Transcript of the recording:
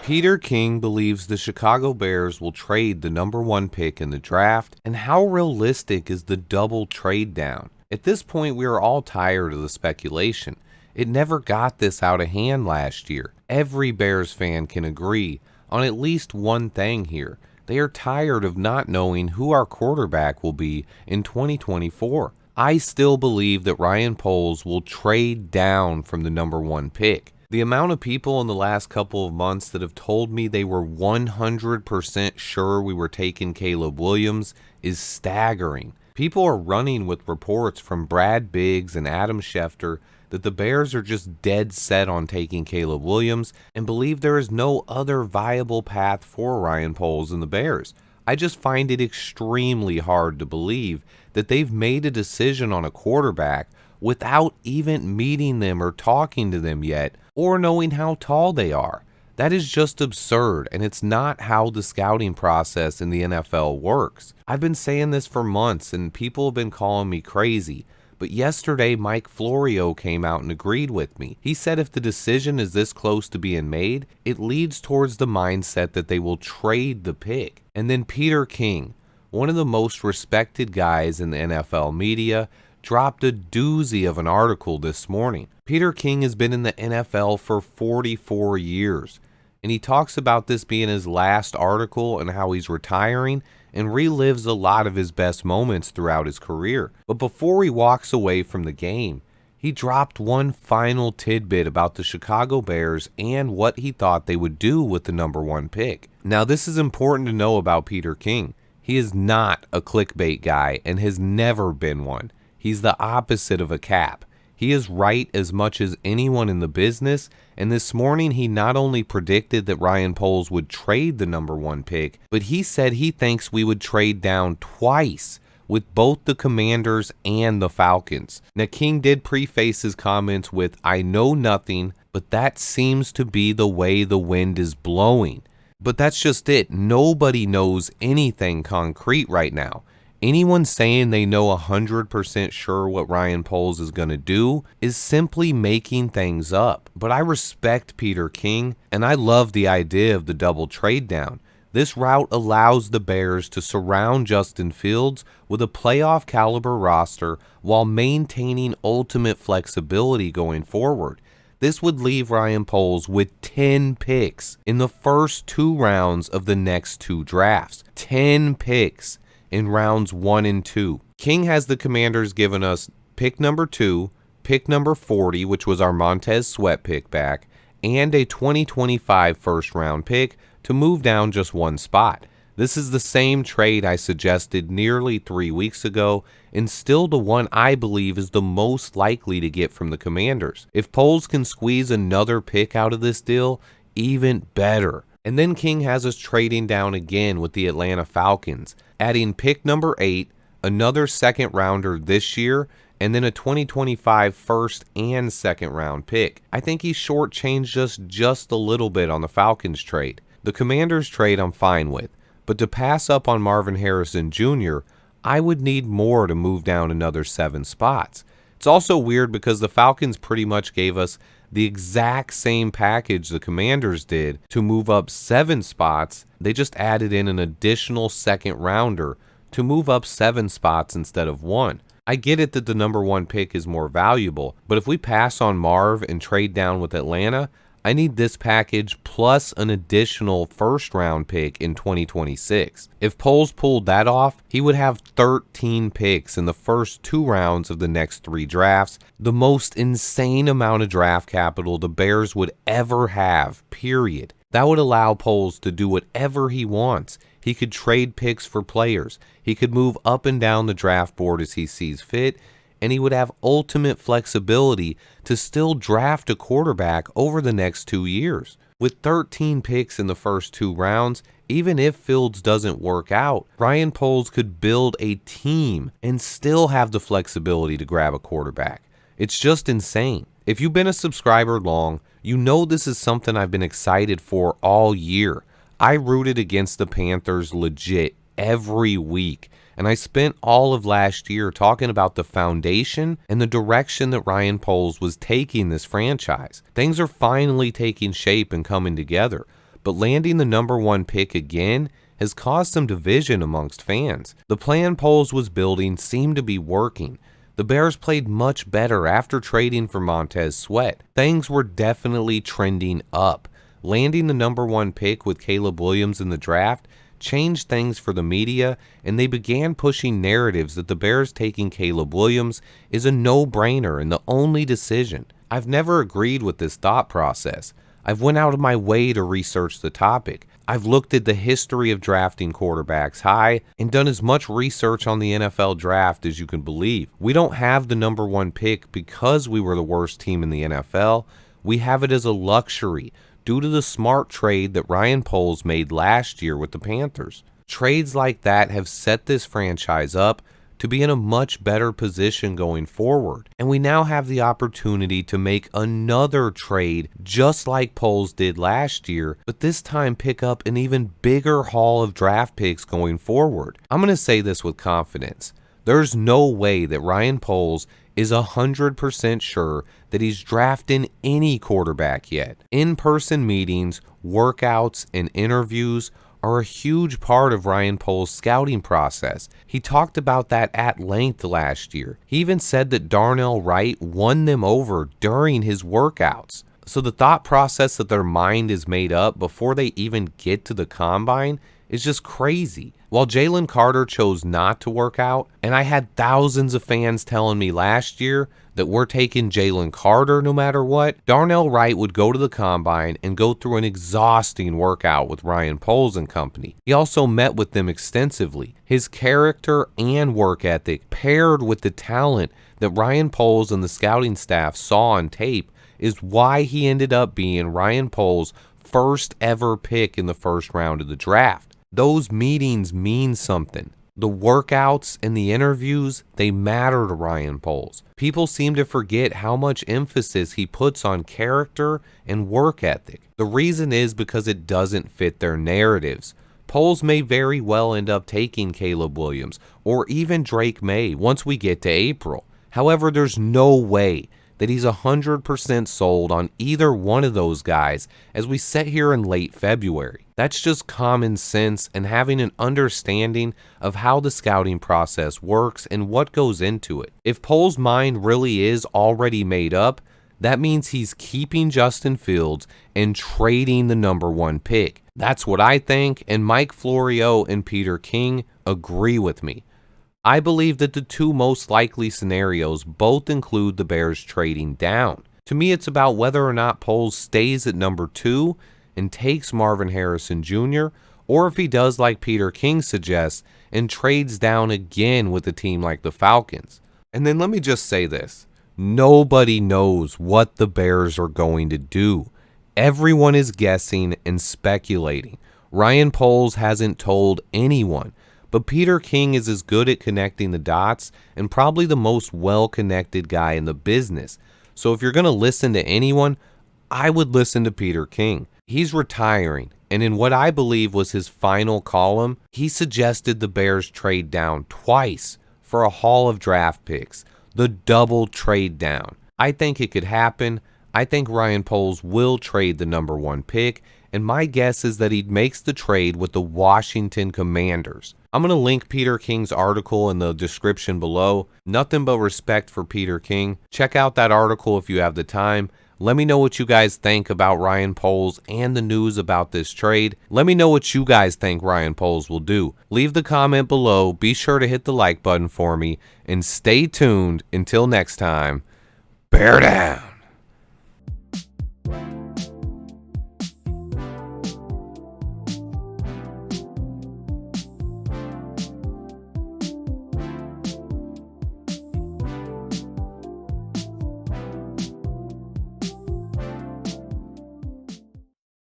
Peter King believes the Chicago Bears will trade the number one pick in the draft, and how realistic is the double trade down? At this point, we are all tired of the speculation. It never got this out of hand last year. Every Bears fan can agree on at least one thing here. They are tired of not knowing who our quarterback will be in 2024. I still believe that Ryan Poles will trade down from the number one pick. The amount of people in the last couple of months that have told me they were 100% sure we were taking Caleb Williams is staggering. People are running with reports from Brad Biggs and Adam Schefter that the Bears are just dead set on taking Caleb Williams and believe there is no other viable path for Ryan Poles and the Bears. I just find it extremely hard to believe that they've made a decision on a quarterback without even meeting them or talking to them yet, or knowing how tall they are. That is just absurd, and it's not how the scouting process in the NFL works. I've been saying this for months, and people have been calling me crazy, but yesterday Mike Florio came out and agreed with me. He said if the decision is this close to being made, it leads towards the mindset that they will trade the pick. And then Peter King, one of the most respected guys in the NFL media, dropped a doozy of an article this morning. Peter King has been in the NFL for 44 years, and he talks about this being his last article and how he's retiring and relives a lot of his best moments throughout his career. But before he walks away from the game, he dropped one final tidbit about the Chicago Bears and what he thought they would do with the number one pick. Now, this is important to know about Peter King. He is not a clickbait guy and has never been one. He's the opposite of a cap. He is right as much as anyone in the business, and this morning he not only predicted that Ryan Poles would trade the number one pick, but he said he thinks we would trade down twice with both the Commanders and the Falcons. Now, King did preface his comments with, "I know nothing, but that seems to be the way the wind is blowing." But that's just it. Nobody knows anything concrete right now. Anyone saying they know 100% sure what Ryan Poles is going to do is simply making things up. But I respect Peter King, and I love the idea of the double trade down. This route allows the Bears to surround Justin Fields with a playoff caliber roster while maintaining ultimate flexibility going forward. This would leave Ryan Poles with 10 picks in the first two rounds of the next two drafts. 10 picks in rounds 1 and 2. King has the Commanders giving us pick number 2, pick number 40, which was our Montez Sweat pick back, and a 2025 first round pick to move down just one spot. This is the same trade I suggested nearly 3 weeks ago, and still the one I believe is the most likely to get from the Commanders. If Poles can squeeze another pick out of this deal, even better. And then King has us trading down again with the Atlanta Falcons, adding pick number 8, another second rounder this year, and then a 2025 first and second round pick. I think he shortchanged us just a little bit on the Falcons trade. The Commanders trade I'm fine with, but to pass up on Marvin Harrison Jr., I would need more to move down another 7 spots. It's also weird because the Falcons pretty much gave us the exact same package the Commanders did to move up 7 spots. They just added in an additional second rounder to move up 7 spots instead of 1. I get it that the number 1 pick is more valuable, but if we pass on Marv and trade down with Atlanta, I need this package plus an additional first round pick in 2026. If Poles pulled that off, he would have 13 picks in the first 2 rounds of the next 3 drafts, the most insane amount of draft capital the Bears would ever have, period. That would allow Poles to do whatever he wants. He could trade picks for players. He could move up and down the draft board as he sees fit, and he would have ultimate flexibility to still draft a quarterback over the next 2 years. With 13 picks in the first 2 rounds, even if Fields doesn't work out, Ryan Poles could build a team and still have the flexibility to grab a quarterback. It's just insane. If you've been a subscriber long, you know this is something I've been excited for all year. I rooted against the Panthers legit every week, and I spent all of last year talking about the foundation and the direction that Ryan Poles was taking this franchise. Things are finally taking shape and coming together. but landing the number 1 pick again has caused some division amongst fans. The plan Poles was building seemed to be working. The Bears played much better after trading for Montez Sweat. Things were definitely trending up. Landing the number 1 pick with Caleb Williams in the draft changed things for the media, and they began pushing narratives that the Bears taking Caleb Williams is a no-brainer and the only decision. I've never agreed with this thought process. I've went out of my way to research the topic. I've looked at the history of drafting quarterbacks high and done as much research on the NFL draft as you can believe. We don't have the number 1 pick because we were the worst team in the NFL. We have it as a luxury due to the smart trade that Ryan Poles made last year with the Panthers. Trades like that have set this franchise up to be in a much better position going forward. And we now have the opportunity to make another trade just like Poles did last year, but this time pick up an even bigger haul of draft picks going forward. I'm going to say this with confidence. There's no way that Ryan Poles is 100% sure that he's drafting any quarterback yet. In-person meetings, workouts, and interviews are a huge part of Ryan Poles' scouting process. He talked about that at length last year. He even said that Darnell Wright won them over during his workouts. So the thought process that their mind is made up before they even get to the combine is just crazy. While Jalen Carter chose not to work out, and I had thousands of fans telling me last year that we're taking Jalen Carter no matter what, Darnell Wright would go to the combine and go through an exhausting workout with Ryan Poles and company. He also met with them extensively. His character and work ethic paired with the talent that Ryan Poles and the scouting staff saw on tape is why he ended up being Ryan Poles' first ever pick in the first round of the draft. Those meetings mean something. The workouts and the interviews, they matter to Ryan Poles. People seem to forget how much emphasis he puts on character and work ethic. The reason is because it doesn't fit their narratives. Poles may very well end up taking Caleb Williams or even Drake May once we get to April. However, there's no way that he's 100% sold on either one of those guys as we sit here in late February. That's just common sense and having an understanding of how the scouting process works and what goes into it. If Poles' mind really is already made up, that means he's keeping Justin Fields and trading the number 1 pick. That's what I think, and Mike Florio and Peter King agree with me. I believe that the two most likely scenarios both include the Bears trading down. To me, it's about whether or not Poles stays at number 2 and takes Marvin Harrison Jr., or if he does like Peter King suggests and trades down again with a team like the Falcons. And then let me just say this. Nobody knows what the Bears are going to do. Everyone is guessing and speculating. Ryan Poles hasn't told anyone. But Peter King is as good at connecting the dots and probably the most well-connected guy in the business. So if you're going to listen to anyone, I would listen to Peter King. He's retiring, and in what I believe was his final column, he suggested the Bears trade down twice for a haul of draft picks, the double trade down. I think it could happen. I think Ryan Poles will trade the number 1 pick, and my guess is that he makes the trade with the Washington Commanders. I'm going to link Peter King's article in the description below. Nothing but respect for Peter King. Check out that article if you have the time. Let me know what you guys think about Ryan Poles and the news about this trade. Let me know what you guys think Ryan Poles will do. Leave the comment below. Be sure to hit the like button for me. And stay tuned until next time. Bear down.